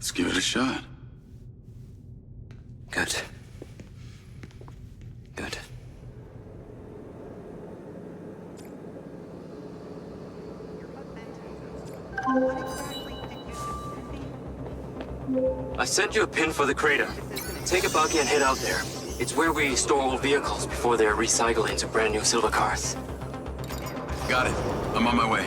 Let's give it a shot. Good. Good. I sent you a pin for the crater. Take a buggy and head out there. It's where we store old vehicles before they're recycled into brand new silver cars. Got it. I'm on my way.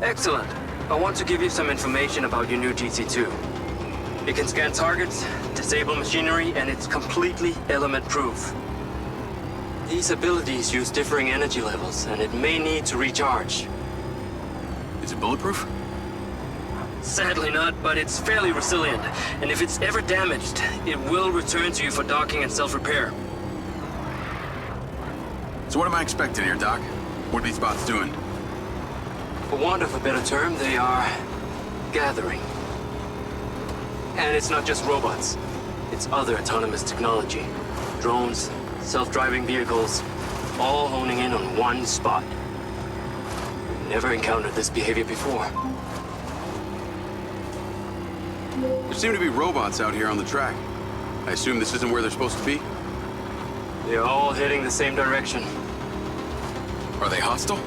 Excellent. I want to give you some information about your new DC-2. It can scan targets, disable machinery, and it's completely element-proof. These abilities use differing energy levels, and it may need to recharge. Is it bulletproof? Sadly not, but it's fairly resilient, and if it's ever damaged, it will return to you for docking and self-repair. So what am I expecting here, Doc? What are these bots doing? For want of a better term, they are gathering. And it's not just robots. It's other autonomous technology. Drones, self-driving vehicles, all honing in on one spot. We've never encountered this behavior before. There seem to be robots out here on the track. I assume this isn't where they're supposed to be? They're all heading the same direction. Are they hostile?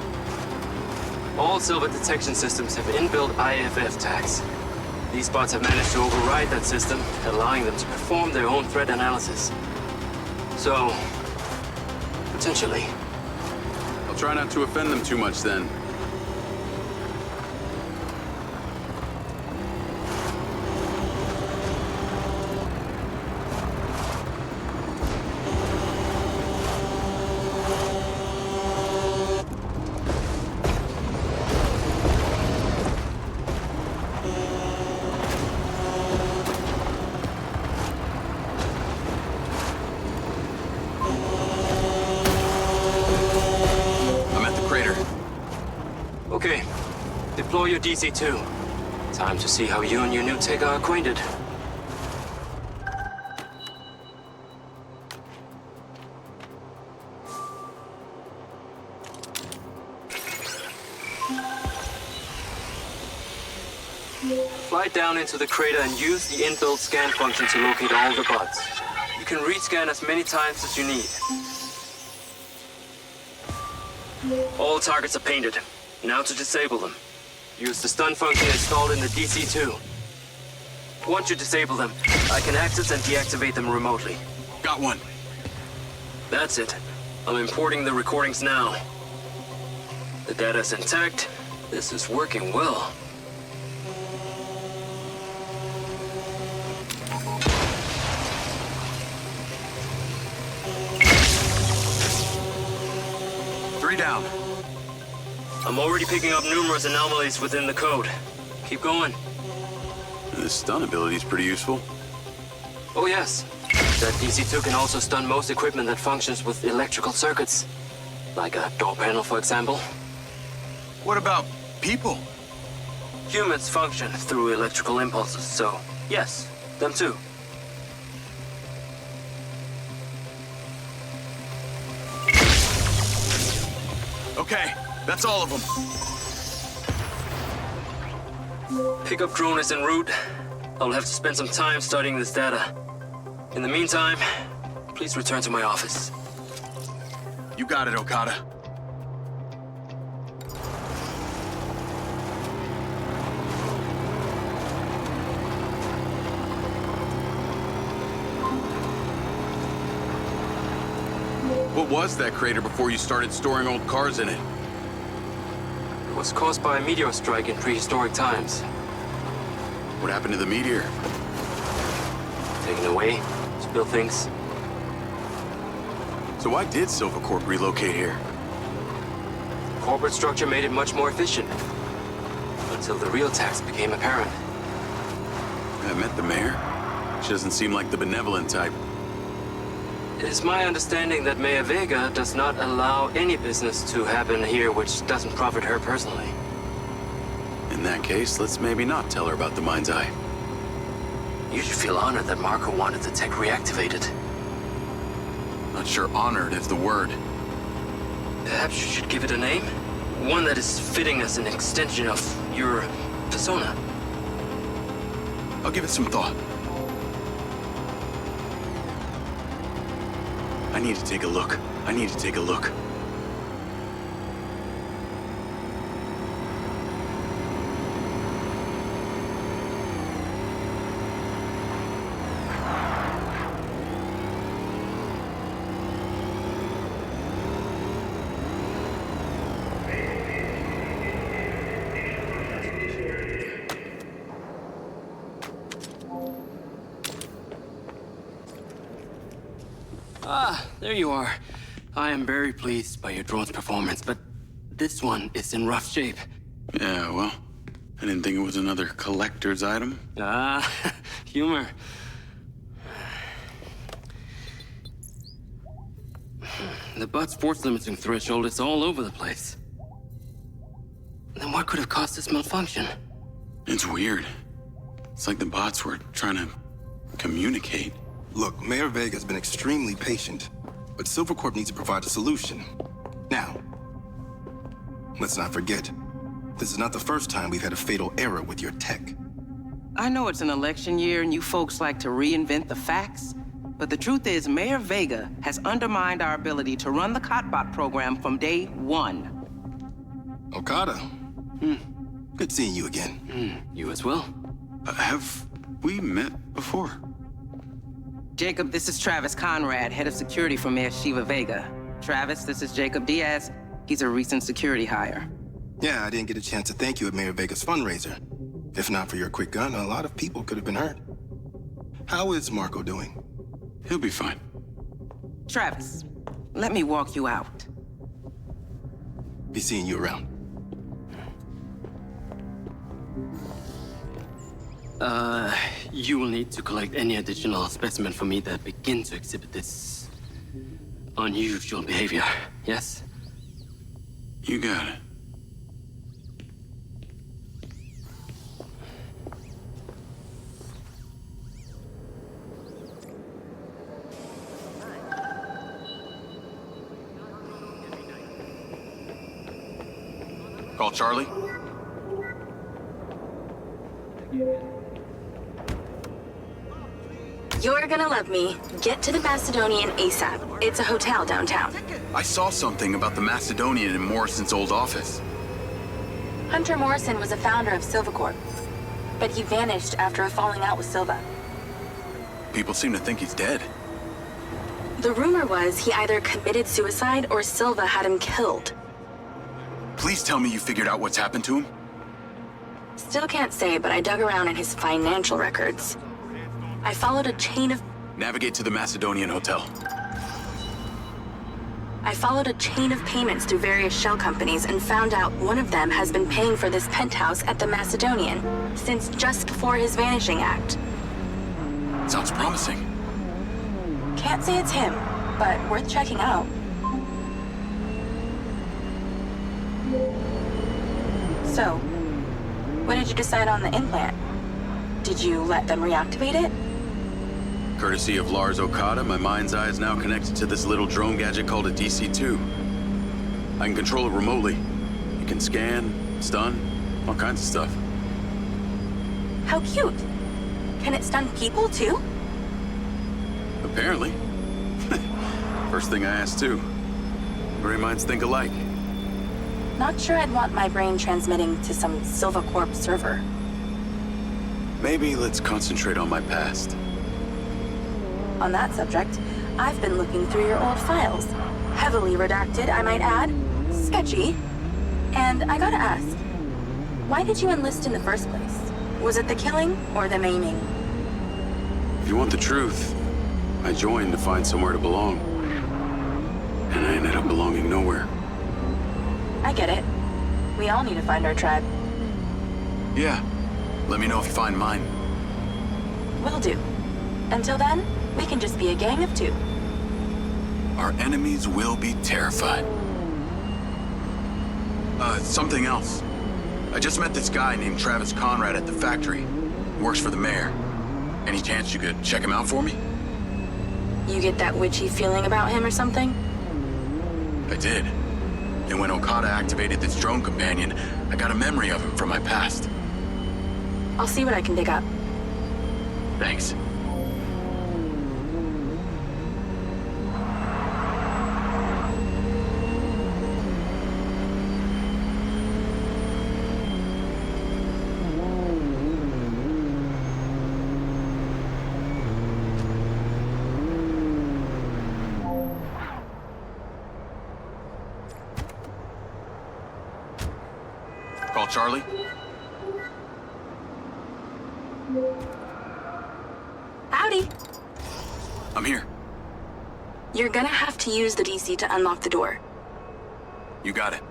All silver detection systems have inbuilt IFF tags. These bots have managed to override that system, allowing them to perform their own threat analysis. So, potentially. I'll try not to offend them too much then. Okay, deploy your DC-2. Time to see how you and your new tech are acquainted. Fly down into the crater and use the inbuilt scan function to locate all the bots. You can rescan as many times as you need. All targets are painted. Now to disable them. Use the stun function installed in the DC-2. Once you disable them, I can access and deactivate them remotely. Got one. That's it. I'm importing the recordings now. The data's intact. This is working well. Three down. I'm already picking up numerous anomalies within the code. Keep going. This stun ability is pretty useful. Oh yes. That DC-2 can also stun most equipment that functions with electrical circuits. Like a door panel, for example. What about people? Humans function through electrical impulses, so yes, them too. Okay, that's all of them. Pickup drone is en route. I'll have to spend some time studying this data. In the meantime, please return to my office. You got it, Okada. What was that crater before you started storing old cars in it? It was caused by a meteor strike in prehistoric times. What happened to the meteor? Taken away, spill things. So why did Silver Corp relocate here? Corporate structure made it much more efficient. Until the real tax became apparent. I met the mayor. She doesn't seem like the benevolent type. It is my understanding that Mayor Vega does not allow any business to happen here which doesn't profit her personally. In that case, let's maybe not tell her about the MindsEye. You should feel honored that Marco wanted the tech reactivated. Not sure honored is the word. Perhaps you should give it a name? One that is fitting as an extension of your persona. I'll give it some thought. I need to take a look. I need to take a look. Ah, there you are. I am very pleased by your drone's performance, but this one is in rough shape. Yeah, well, I didn't think it was another collector's item. Ah, humor. The butt's force limiting threshold is all over the place. Then what could have caused this malfunction? It's weird. It's like the bots were trying to communicate. Look, Mayor Vega's been extremely patient, but Silvercorp needs to provide a solution. Now, let's not forget, this is not the first time we've had a fatal error with your tech. I know it's an election year and you folks like to reinvent the facts, but the truth is Mayor Vega has undermined our ability to run the Cotbot program from day one. Okada. Good seeing you again. You as well. Have we met before? Jacob, this is Travis Conrad, head of security for Mayor Shiva Vega. Travis, this is Jacob Diaz. He's a recent security hire. Yeah, I didn't get a chance to thank you at Mayor Vega's fundraiser. If not for your quick gun, a lot of people could have been hurt. How is Marco doing? He'll be fine. Travis, let me walk you out. Be seeing you around. You will need to collect any additional specimen for me that begin to exhibit this unusual behavior, yes? You got it. Call Charlie? You're gonna love me. Get to the Macedonian ASAP. It's a hotel downtown. I saw something about the Macedonian in Morrison's old office. Hunter Morrison was a founder of Silvercorp, but he vanished after a falling out with Silva. People seem to think he's dead. The rumor was he either committed suicide or Silva had him killed. Please tell me you figured out what's happened to him? Still can't say, but I dug around in his financial records. I followed a chain of Navigate to the Macedonian Hotel. I followed a chain of payments through various shell companies and found out one of them has been paying for this penthouse at the Macedonian since just before his vanishing act. Sounds promising. Can't say it's him, but worth checking out. So, what did you decide on the implant? Did you let them reactivate it? Courtesy of Lars Okada, my MindsEye is now connected to this little drone gadget called a DC-2. I can control it remotely. It can scan, stun, all kinds of stuff. How cute. Can it stun people too? Apparently. First thing I asked too. Brain minds think alike. Not sure I'd want my brain transmitting to some Silvercorp server. Maybe let's concentrate on my past. On that subject, I've been looking through your old files. Heavily redacted, I might add. Sketchy. And I gotta ask, why did you enlist in the first place? Was it the killing or the maiming? If you want the truth, I joined to find somewhere to belong. And I ended up belonging nowhere. I get it. We all need to find our tribe. Yeah. Let me know if you find mine. Will do. Until then, we can just be a gang of two. Our enemies will be terrified. Something else. I just met this guy named Travis Conrad at the factory. He works for the mayor. Any chance you could check him out for me? You get that witchy feeling about him or something? I did. And when Okada activated this drone companion, I got a memory of him from my past. I'll see what I can dig up. Thanks. Call Charlie? Howdy. I'm here. You're gonna have to use the DC to unlock the door. You got it.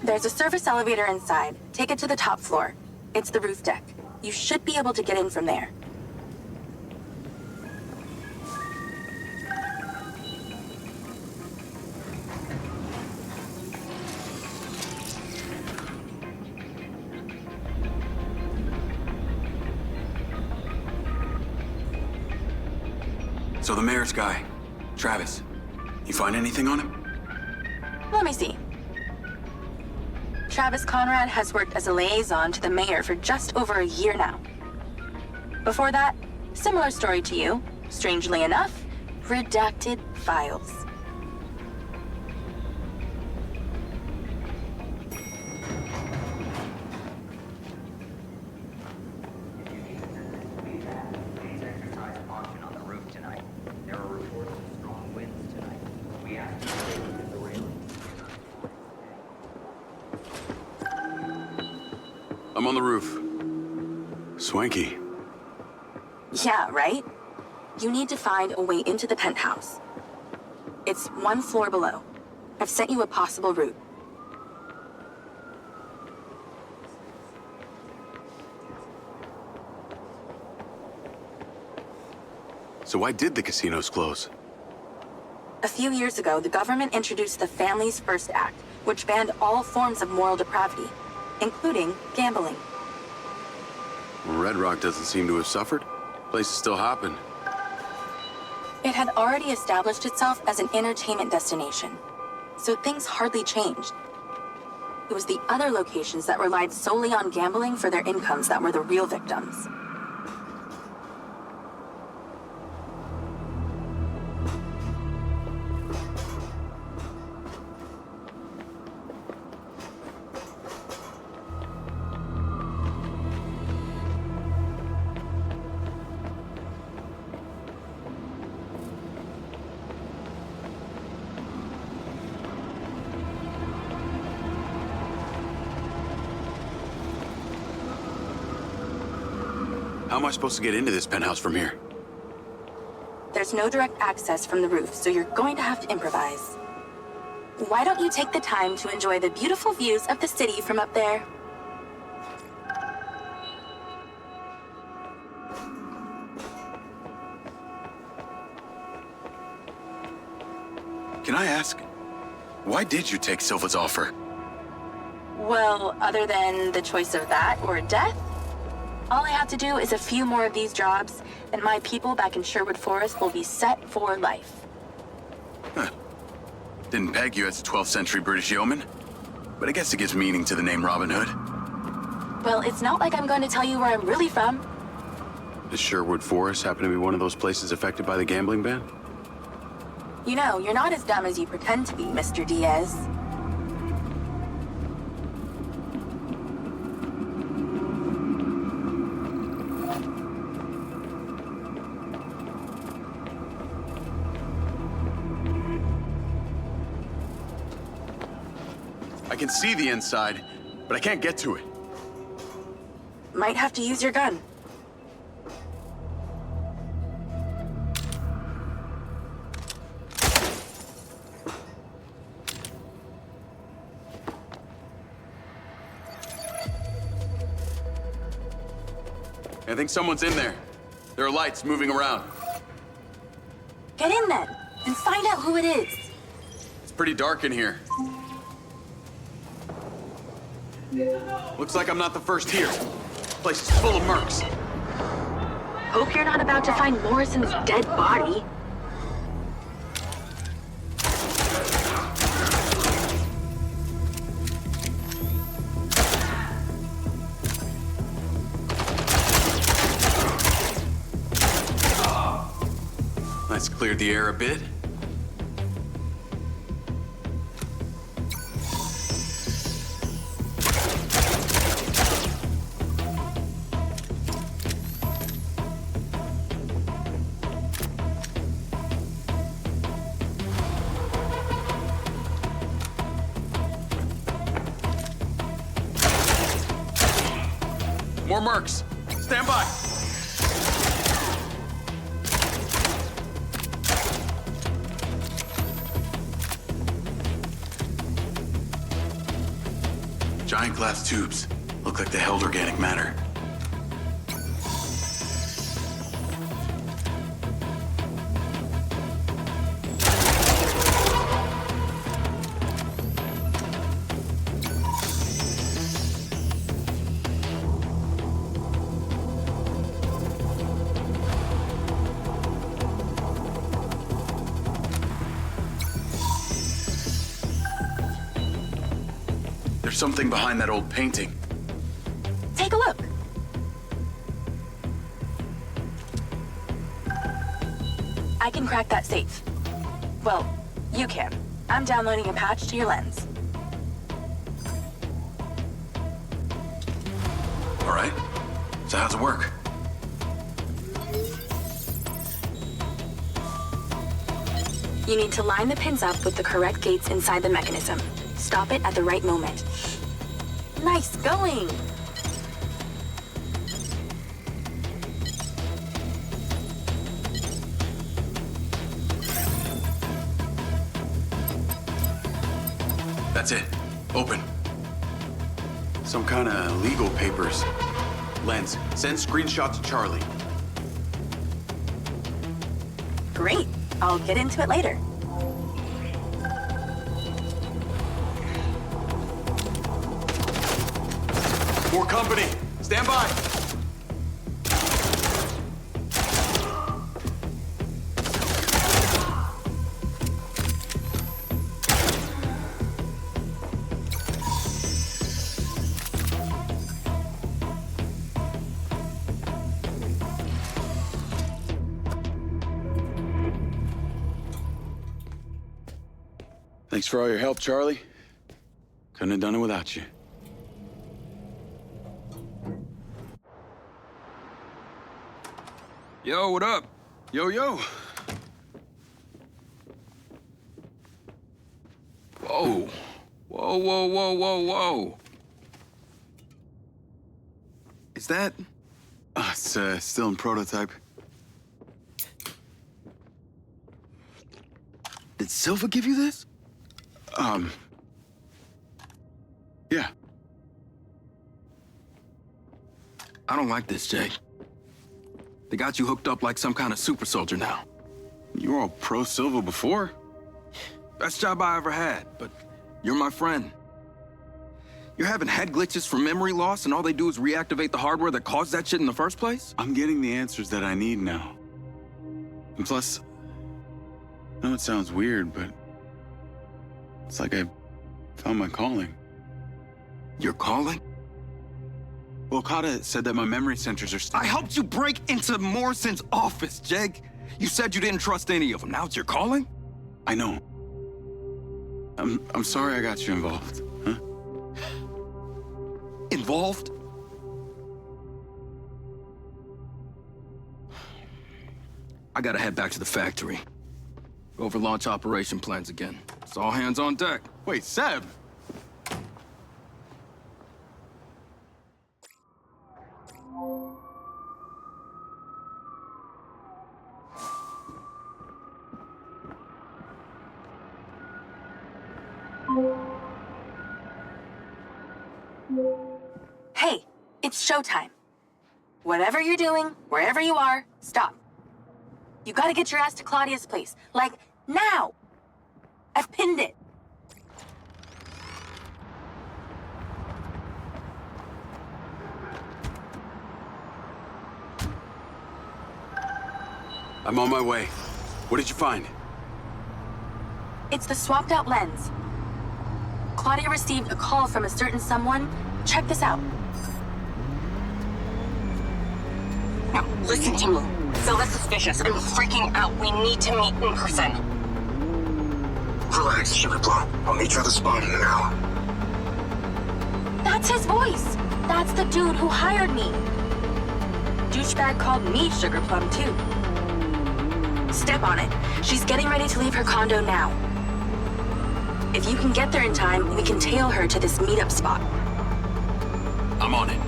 There's a service elevator inside. Take it to the top floor. It's the roof deck. You should be able to get in from there. So the mayor's guy, Travis, you find anything on him? Let me see. Travis Conrad has worked as a liaison to the mayor for just over a year now. Before that, similar story to you. Strangely enough, redacted files. I'm on the roof. Swanky. Yeah, right? You need to find a way into the penthouse. It's one floor below. I've sent you a possible route. So why did the casinos close? A few years ago, the government introduced the Families First Act, which banned all forms of moral depravity, including gambling. Red Rock doesn't seem to have suffered. Place is still hopping. It had already established itself as an entertainment destination, so things hardly changed. It was the other locations that relied solely on gambling for their incomes that were the real victims. How am I supposed to get into this penthouse from here? There's no direct access from the roof, so you're going to have to improvise. Why don't you take the time to enjoy the beautiful views of the city from up there? Can I ask, why did you take Silva's offer? Well, other than the choice of that or death, all I have to do is a few more of these jobs, and my people back in Sherwood Forest will be set for life. Huh. Didn't peg you as a 12th century British yeoman, but I guess it gives meaning to the name Robin Hood. Well, it's not like I'm going to tell you where I'm really from. Does Sherwood Forest happen to be one of those places affected by the gambling ban? You know, you're not as dumb as you pretend to be, Mr. Diaz. I can see the inside, but I can't get to it. Might have to use your gun. I think someone's in there. There are lights moving around. Get in then, and find out who it is. Pretty dark in here. Looks like I'm not the first here. Place is full of mercs. Hope you're not about to find Morrison's dead body. That's cleared the air a bit. More mercs. Stand by. Giant glass tubes. Look like they held organic matter. There's something behind that old painting. Take a look. I can crack that safe. Well, you can. I'm downloading a patch to your lens. All right. So how's it work? You need to line the pins up with the correct gates inside the mechanism. Stop it at the right moment. Nice going! That's it. Open. Some kind of legal papers. Lens, send screenshot to Charlie. Great. I'll get into it later. More company. Stand by. Thanks for all your help, Charlie. Couldn't have done it without you. Yo, what up? Yo, yo. Whoa. Whoa, whoa, whoa, whoa, whoa. Is that... It's still in prototype. Did Silva give you this? Yeah. I don't like this, Jay. They got you hooked up like some kind of super soldier now. You were all pro-Silva before. Best job I ever had, but you're my friend. You're having head glitches from memory loss, and all they do is reactivate the hardware that caused that shit in the first place? I'm getting the answers that I need now. And plus, I know it sounds weird, but it's like I found my calling. Your calling? Well, Okada said that my memory centers are still... I helped you break into Morrison's office, Jeg. You said you didn't trust any of them. Now it's your calling? I know. I'm sorry I got you involved, huh? Involved? I gotta head back to the factory. Go over launch operation plans again. It's all hands on deck. Wait, Seb! Hey, it's showtime. Whatever you're doing, wherever you are, stop. You gotta get your ass to Claudia's place. Like, now! I've pinned it. I'm on my way. What did you find? It's the swapped out lens. Claudia received a call from a certain someone. Check this out. Now, listen to me. Silva's suspicious. I'm freaking out. We need to meet in person. Relax, Sugar Plum. I'll meet you at the spot in an hour. That's his voice. That's the dude who hired me. Douchebag called me Sugar Plum, too. Step on it. She's getting ready to leave her condo now. If you can get there in time, we can tail her to this meetup spot. I'm on it.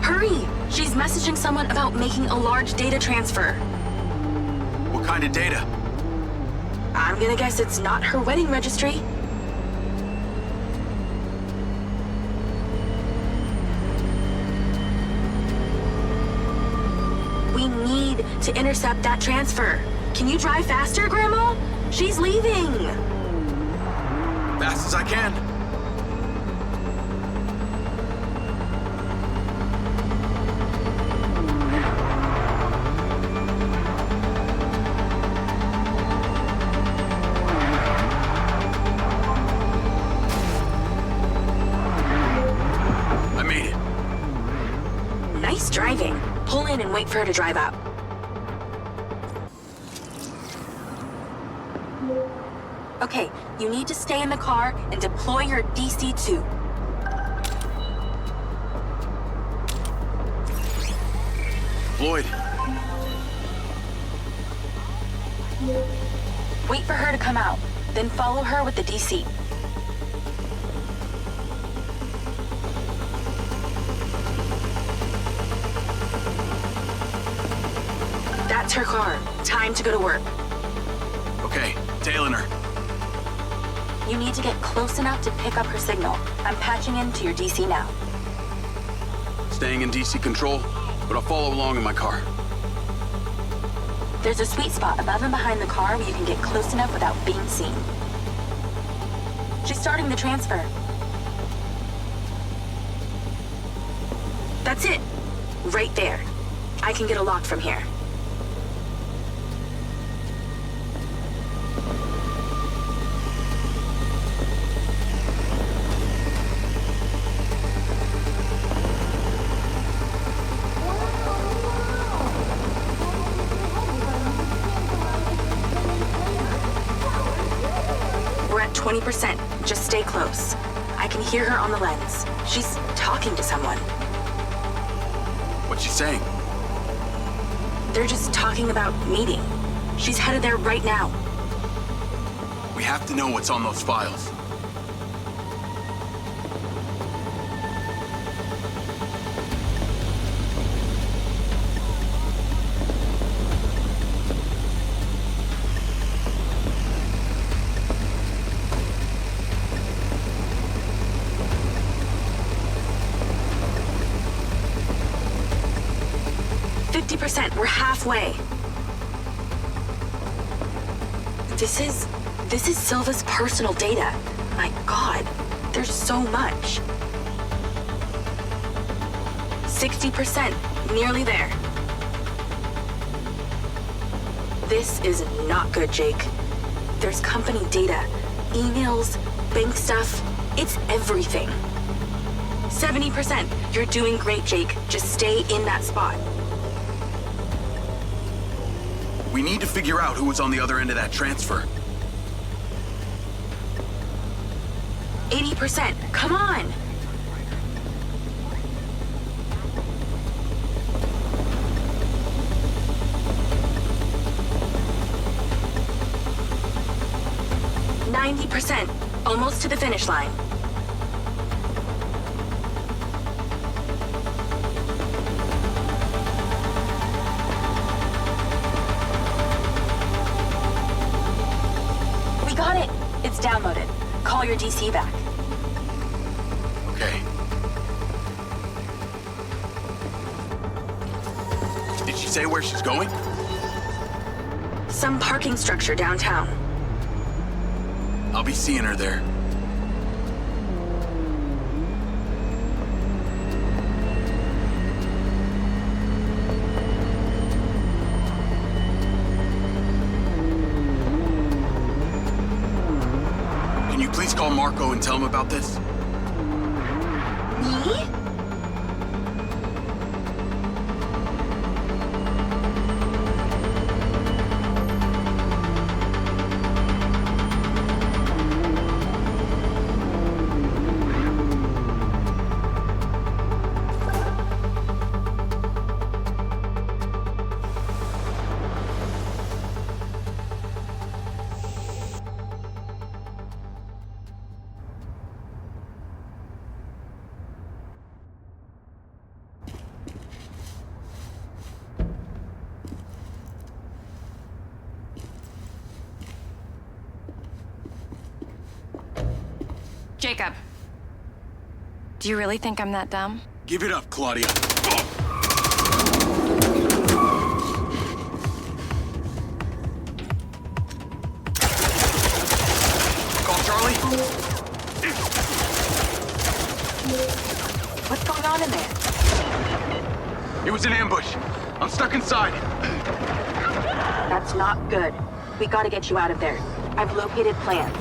Hurry! She's messaging someone about making a large data transfer. What kind of data? I'm gonna guess it's not her wedding registry. We need to intercept that transfer. Can you drive faster, Grandma? She's leaving. Fast as I can. I made it. Nice driving. Pull in and wait for her to drive out. Okay, you need to stay in the car and deploy your DC-2. Floyd. Wait for her to come out, then follow her with the DC. That's her car. Time to go to work. Okay, tailing her. You need to get close enough to pick up her signal. I'm patching into your DC now. Staying in DC control, but I'll follow along in my car. There's a sweet spot above and behind the car where you can get close enough without being seen. She's starting the transfer. That's it. Right there. I can get a lock from here. We're at 20%. Just stay close. I can hear her on the lens. She's talking to someone. What's she saying? They're just talking about meeting. She's headed there right now. We have to know what's on those files. We're halfway. This is Silva's personal data. My God, there's so much. 60%, nearly there. This is not good, Jake. There's company data, emails, bank stuff. It's everything. 70%. You're doing great, Jake. Just stay in that spot. We need to figure out who was on the other end of that transfer. 80%. Come on. %. Almost to the finish line. We got it. It's downloaded. Call your DC back. Okay. Did she say where she's going? Some parking structure downtown. I'll be seeing her there. Marco and tell him about this? Me? Jacob. Do you really think I'm that dumb? Give it up, Claudia. Call Charlie? What's going on in there? It was an ambush. I'm stuck inside. That's not good. We gotta get you out of there. I've located plans.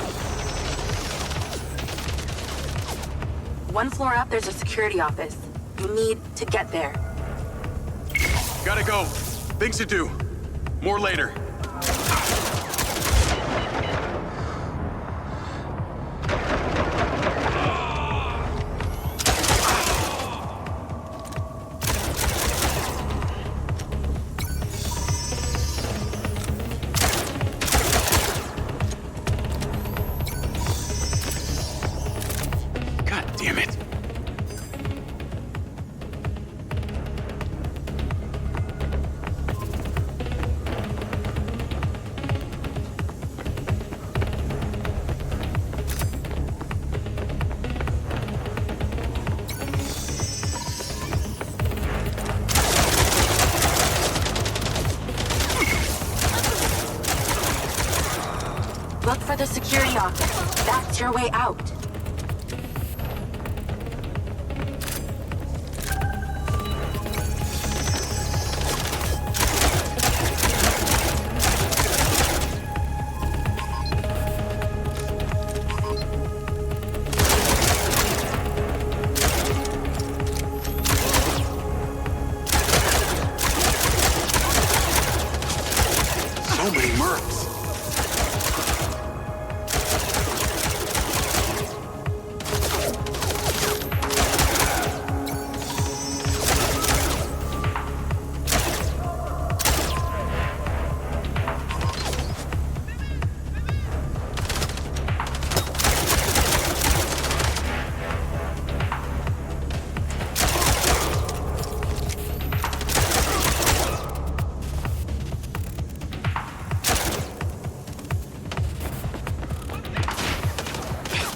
One floor up, there's a security office. You need to get there. Gotta go. Things to do. More later. God damn it. Look for the security office. That's your way out. So many mercs.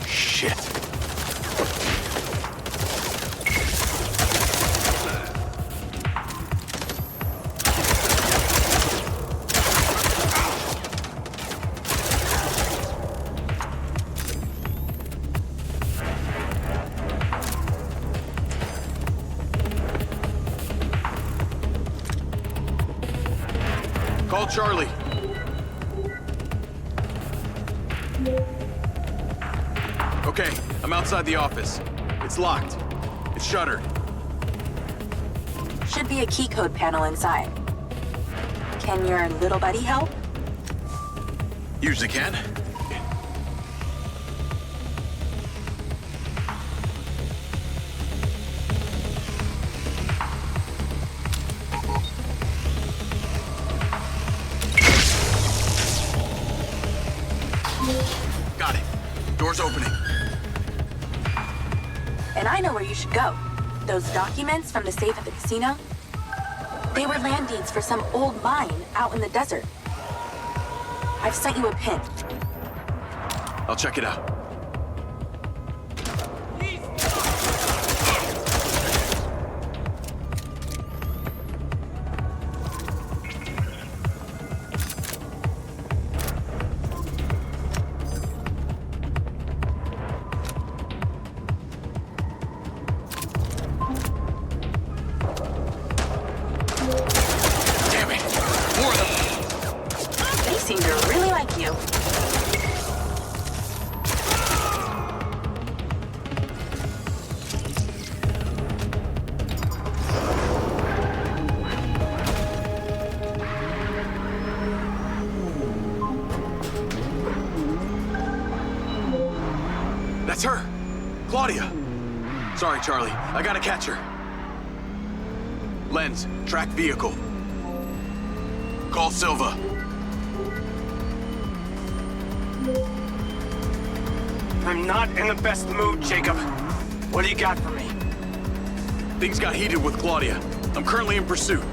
Shit. Call Charlie. Okay, I'm outside the office. It's locked. It's shuttered. Should be a key code panel inside. Can your little buddy help? Usually can. Got it. Door's opening. And I know where you should go. Those documents from the safe at the casino? They were land deeds for some old mine out in the desert. I've sent you a pin. I'll check it out. Damn it! More of them! They seem to really like you. That's her! Claudia! Sorry, Charlie. I gotta catch her. Lens, track vehicle. Call Silva. I'm not in the best mood, Jacob. What do you got for me? Things got heated with Claudia. I'm currently in pursuit.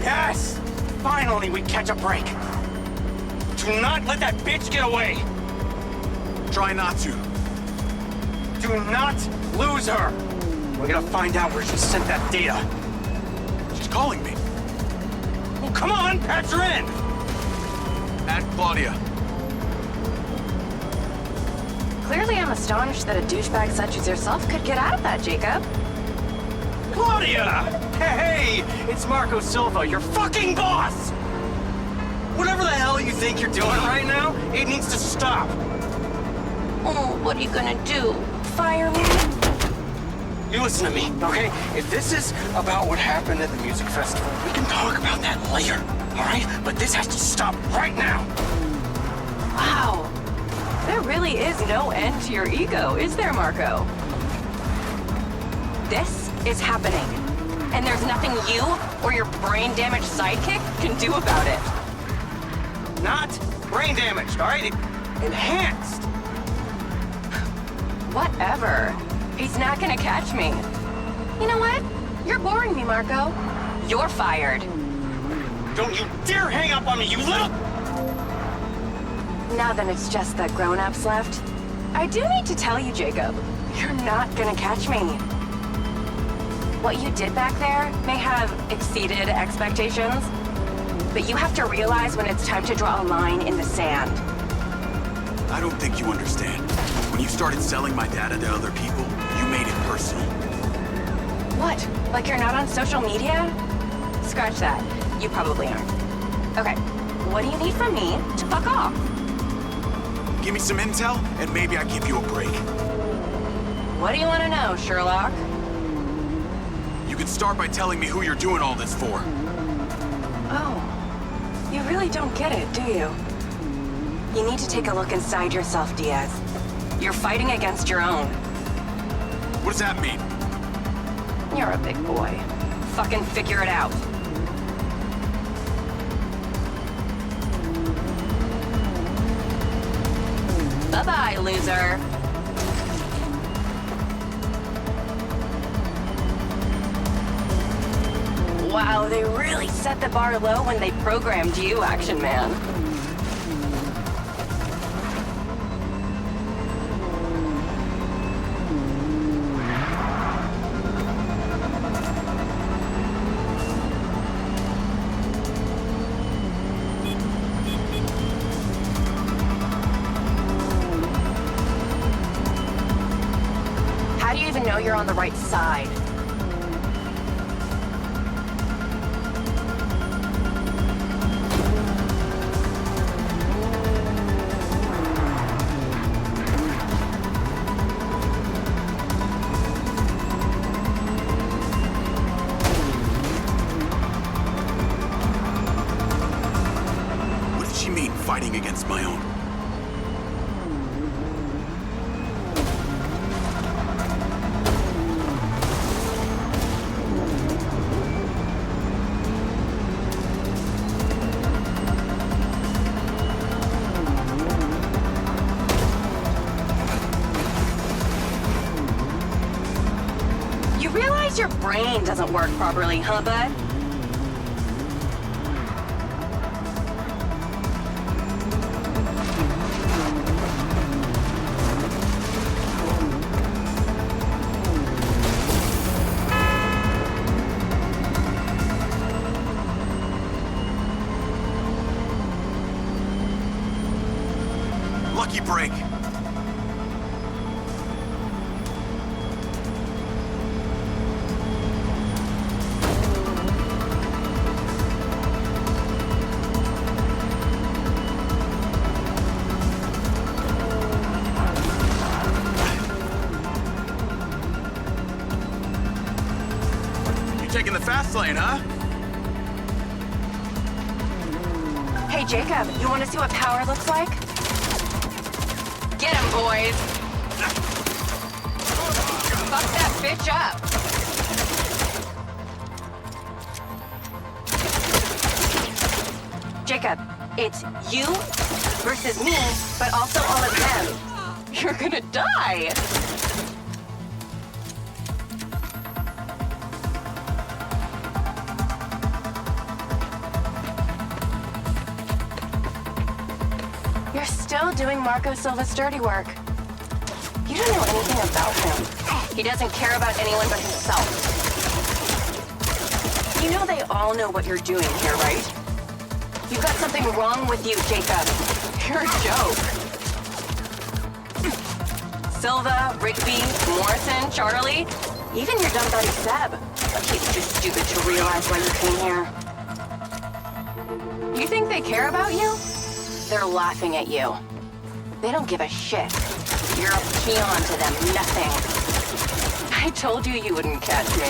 Yes! Finally, we catch a break. Do not let that bitch get away! Try not to. Do not lose her! We're gonna find out where she sent that data. She's calling me. Well, come on, patch her in! Add Claudia. Clearly, I'm astonished that a douchebag such as yourself could get out of that, Jacob. Claudia! Hey, it's Marco Silva, your fucking boss! Whatever the hell you think you're doing right now, it needs to stop. Oh, what are you gonna do? Fire me? You listen to me, okay? If this is about what happened at the music festival, we can talk about that later, all right? But this has to stop right now. Wow. There really is no end to your ego, is there, Marco? This is happening. And there's nothing you or your brain-damaged sidekick can do about it. Not brain damaged, all right? Enhanced. Whatever. He's not gonna catch me. You know what? You're boring me, Marco. You're fired. Don't you dare hang up on me, you little... Now that it's just the grown-ups left, I do need to tell you, Jacob, you're not gonna catch me. What you did back there may have exceeded expectations, but you have to realize when it's time to draw a line in the sand. I don't think you understand. When you started selling my data to other people, you made it personal. What? Like you're not on social media? Scratch that. You probably aren't. Okay, what do you need from me to fuck off? Give me some intel, and maybe I give you a break. What do you want to know, Sherlock? You can start by telling me who you're doing all this for. Oh, you really don't get it, do you? You need to take a look inside yourself, Diaz. You're fighting against your own. What does that mean? You're a big boy. Fucking figure it out. Bye-bye, loser. Wow, they really set the bar low when they programmed you, Action Man. How do you even know you're on the right side? What does she mean, fighting against my own? Your brain doesn't work properly, huh, bud? Lucky break. Taking the fast lane, huh? Hey, Jacob, you want to see what power looks like? Get him, boys! Fuck that bitch up! Jacob, it's you versus me, but also all of them. You're gonna die! You're still doing Marco Silva's dirty work. You don't know anything about him. He doesn't care about anyone but himself. You know they all know what you're doing here, right? You've got something wrong with you, Jacob. You're a joke. Silva, Rigby, Morrison, Charlie, even your dumb buddy Seb. But he's too stupid to realize why you came here. You think they care about you? They're laughing at you. They don't give a shit. You're a peon to them, nothing. I told you you wouldn't catch me.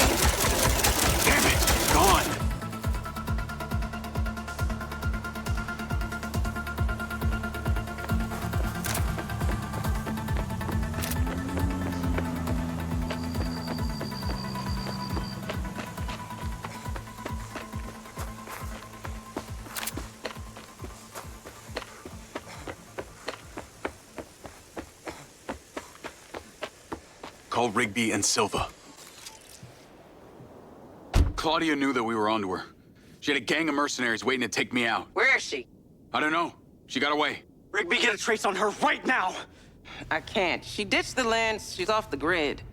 Damn it! Gone! Call Rigby and Silva. Claudia knew that we were onto her. She had a gang of mercenaries waiting to take me out. Where is she? I don't know. She got away. Rigby, get a trace on her right now! I can't. She ditched the land. She's off the grid.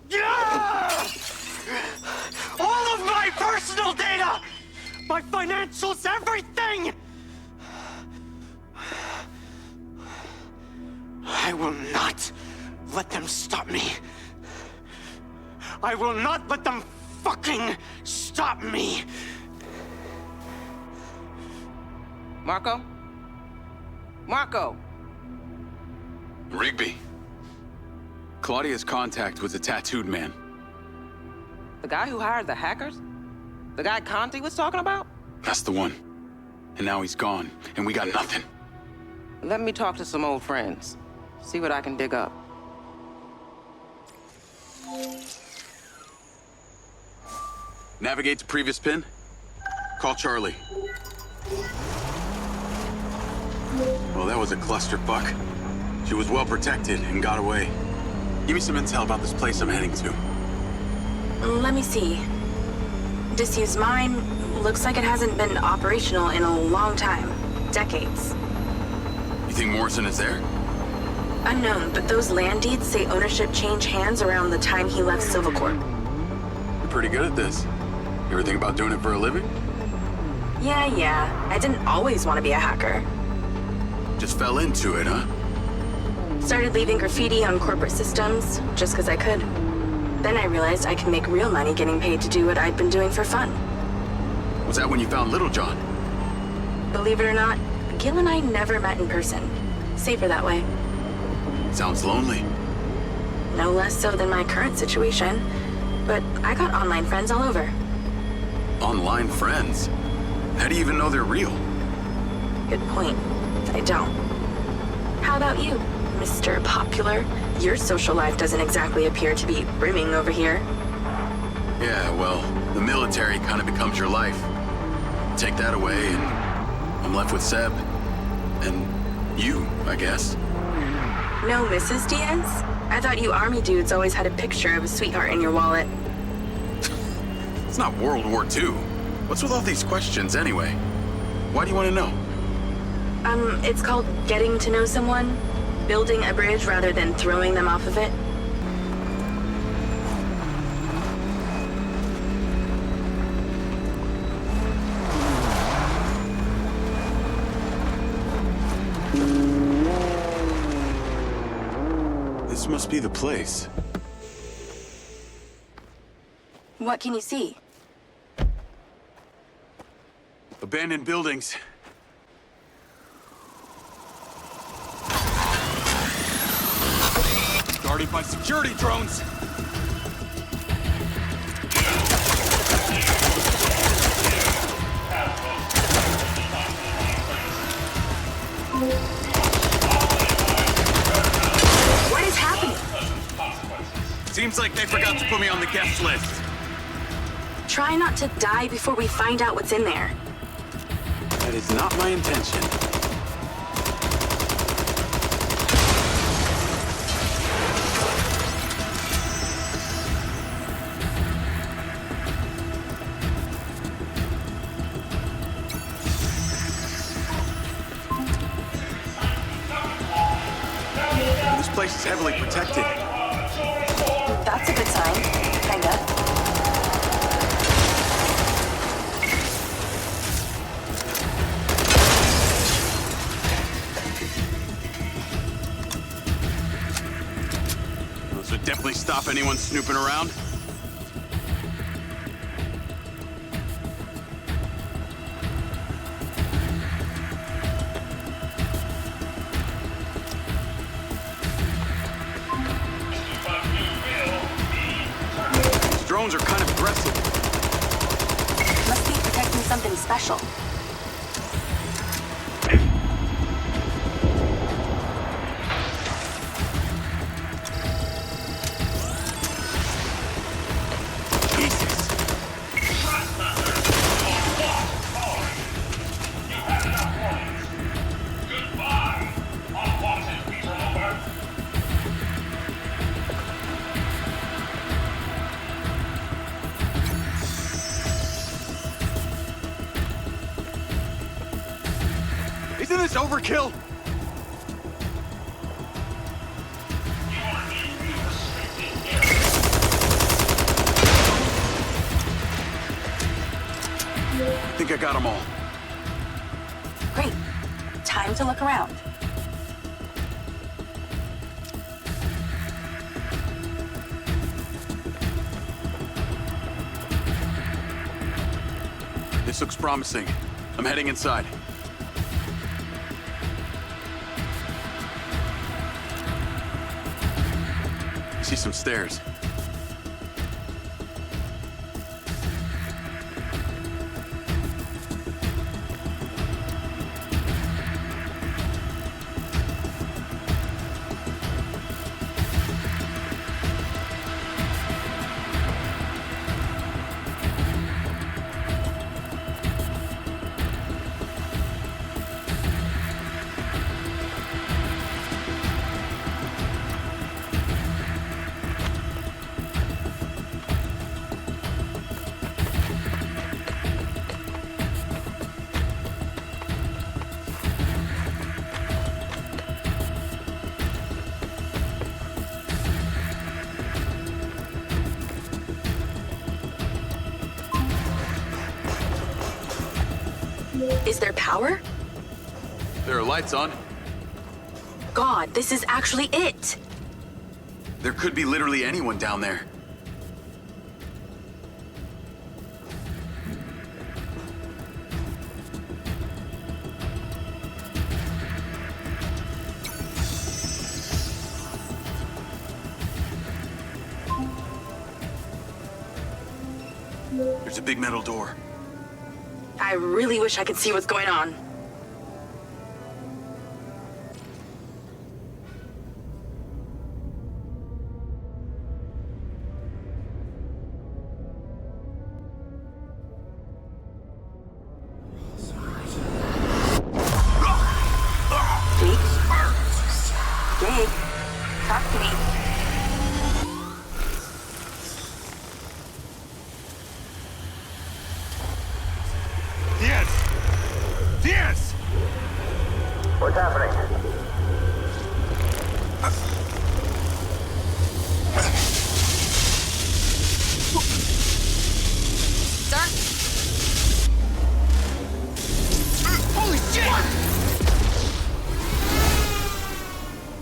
Yeah! All of my personal data! My financials, everything! I will not let them stop me. I will not let them fucking stop me. Marco? Marco! Rigby. Claudia's contact was a tattooed man. The guy who hired the hackers? The guy Conti was talking about? That's the one. And now he's gone, and we got nothing. Let me talk to some old friends. See what I can dig up. Navigate to previous pin. Call Charlie. Well, that was a clusterfuck. She was well protected and got away. Give me some intel about this place I'm heading to. Let me see. Disused mine. Looks like it hasn't been operational in a long time. Decades. You think Morrison is there? Unknown, but those land deeds say ownership changed hands around the time he left Silvercorp. You're pretty good at this. You ever think about doing it for a living? Yeah. I didn't always want to be a hacker. Just fell into it, huh? Started leaving graffiti on corporate systems, just because I could. Then I realized I could make real money getting paid to do what I'd been doing for fun. Was that when you found Little John? Believe it or not, Gil and I never met in person. Safer that way. Sounds lonely. No less so than my current situation. But I got online friends all over. Online friends? How do you even know they're real? Good point. I don't. How about you, Mr. Popular? Your social life doesn't exactly appear to be brimming over here. Yeah, well, the military kind of becomes your life. Take that away, and I'm left with Seb. And you, I guess. No Mrs. Diaz? I thought you army dudes always had a picture of a sweetheart in your wallet. It's not World War II. What's with all these questions, anyway? Why do you want to know? It's called getting to know someone. Building a bridge rather than throwing them off of it. This must be the place. What can you see? Abandoned buildings. Guarded by security drones. like they forgot to put me on the guest list. Try not to die before we find out what's in there. That is not my intention. This place is heavily protected. That's a good sign. Kinda. This would definitely stop anyone snooping around. These drones are kind of aggressive. Must be protecting something special. Isn't this overkill? I think I got them all. Great. Time to look around. This looks promising. I'm heading inside. I see some stairs. Is there power? There are lights on. God, this is actually it. There could be literally anyone down there. There's a big metal door. I really wish I could see what's going on. Jake, talk to me. Yes! What's happening? Sir? Holy shit!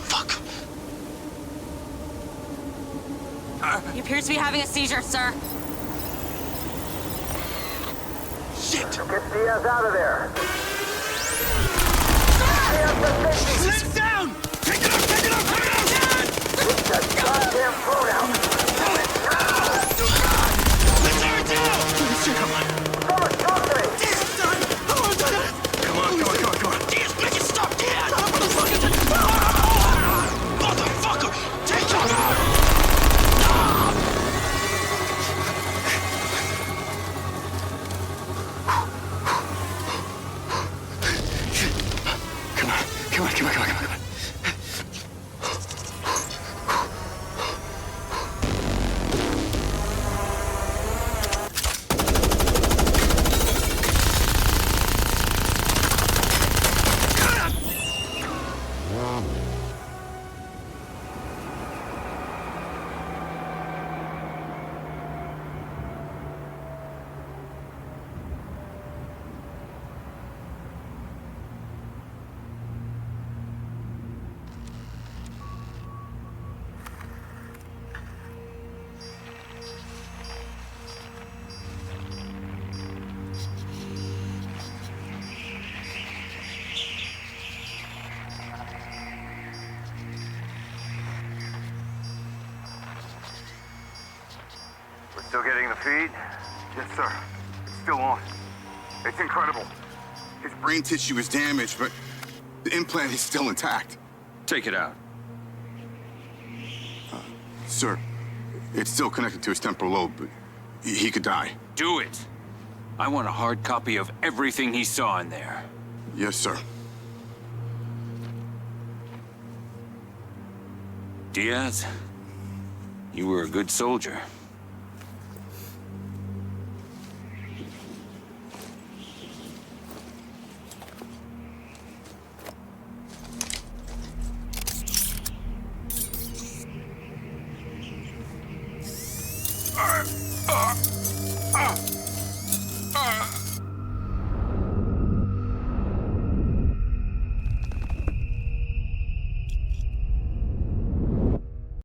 Fuck. He appears to be having a seizure, sir. Shit! Get the ass out of there! Sit down! Take it up! Take it up! Take it up! Put that goddamn phone out! Let's tear it down! Come on! Someone talk to me! Come on! Jesus, make it stop! Yeah! Motherfucker! Take him out! Still getting the feed? Yes, sir. It's still on. It's incredible. His brain tissue is damaged, but the implant is still intact. Take it out. Sir, it's still connected to his temporal lobe, but he could die. Do it. I want a hard copy of everything he saw in there. Yes, sir. Diaz, you were a good soldier.